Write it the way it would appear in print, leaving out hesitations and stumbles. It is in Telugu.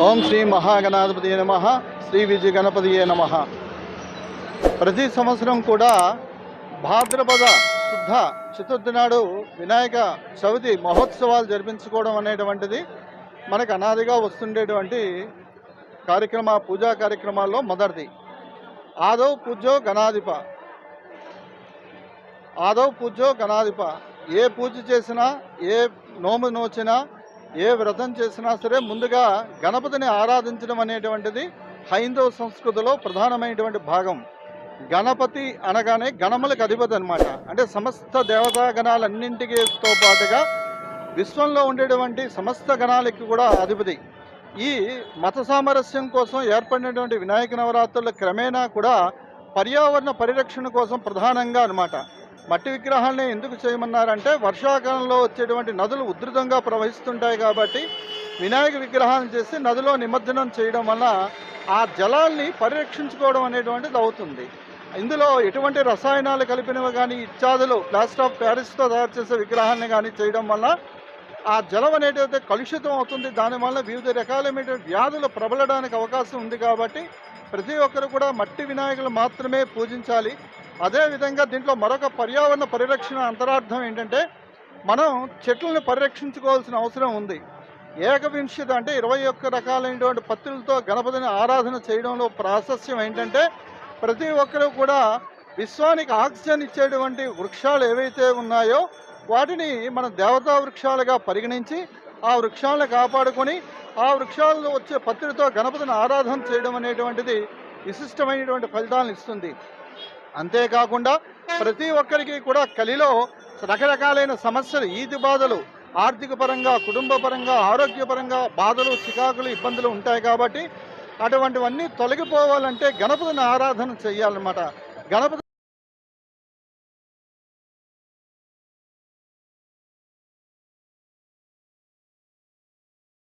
ఓం శ్రీ మహాగణాధిపతియే నమః. శ్రీ విజయ గణపతియే నమః. ప్రతి సంవత్సరం కూడా భాద్రపద శుద్ధ చతుర్థి నాడు వినాయక చవితి మహోత్సవాలు జరిపించుకోవడం అనేటువంటిది మనకు అనాదిగా వస్తుండేటువంటి పూజా కార్యక్రమాల్లో మొదటిది. ఆదౌ పూజ్యో గణాధిప. ఏ పూజ చేసినా, ఏ నోము నోచినా, ఏ వ్రతం చేసినా సరే ముందుగా గణపతిని ఆరాధించడం అనేటువంటిది హైందవ సంస్కృతిలో ప్రధానమైనటువంటి భాగం. గణపతి అనగానే గణములకు అధిపతి అనమాట. అంటే సమస్త దేవతా గణాలన్నింటితో పాటుగా విశ్వంలో ఉండేటువంటి సమస్త గణాలకి కూడా అధిపతి. ఈ మత సామరస్యం కోసం ఏర్పడినటువంటి వినాయక నవరాత్రుల క్రమేణా కూడా పర్యావరణ పరిరక్షణ కోసం ప్రధానంగా అనమాట. మట్టి విగ్రహాలని ఎందుకు చేయమన్నారంటే వర్షాకాలంలో వచ్చేటువంటి నదులు ఉధృతంగా ప్రవహిస్తుంటాయి కాబట్టి వినాయక విగ్రహాలను చేసి నదిలో నిమజ్జనం చేయడం వల్ల ఆ జలాల్ని పరిరక్షించుకోవడం అనేటువంటిది అవుతుంది. ఇందులో ఎటువంటి రసాయనాలు కలిపినవి కానీ, ఇత్యాదులు ప్లాస్టర్ ఆఫ్ ప్యారిస్తో తయారు చేసే విగ్రహాన్ని కానీ చేయడం వల్ల ఆ జలం అనేటైతే కలుషితం అవుతుంది. దానివల్ల వివిధ రకాలైన వ్యాధులు ప్రబలడానికి అవకాశం ఉంది. కాబట్టి ప్రతి ఒక్కరు కూడా మట్టి వినాయకులు మాత్రమే పూజించాలి. అదేవిధంగా దీంట్లో మరొక పర్యావరణ పరిరక్షణ అంతరార్థం ఏంటంటే మనం చెట్లను పరిరక్షించుకోవాల్సిన అవసరం ఉంది. ఏకవింశతి అంటే 21 రకాలైనటువంటి పత్రులతో గణపతిని ఆరాధన చేయడంలో ప్రాశస్యం ఏంటంటే ప్రతి ఒక్కరూ కూడా విశ్వానికి ఆక్సిజన్ ఇచ్చేటువంటి వృక్షాలు ఏవైతే ఉన్నాయో వాటిని మన దేవతా వృక్షాలుగా పరిగణించి ఆ వృక్షాలను కాపాడుకొని ఆ వృక్షాలలో వచ్చే పత్రితో గణపతిని ఆరాధన చేయడం అనేటువంటిది విశిష్టమైనటువంటి ఫలితాలను ఇస్తుంది. అంతేకాకుండా ప్రతి ఒక్కరికి కూడా కలిలో రకరకాలైన సమస్యలు, ఈది బాధలు, ఆర్థిక పరంగా, కుటుంబ పరంగా, ఆరోగ్యపరంగా బాధలు, చికాకులు, ఇబ్బందులు ఉంటాయి. కాబట్టి అటువంటివన్నీ తొలగిపోవాలంటే గణపతిని ఆరాధన చేయాలన్నమాట. గణపతి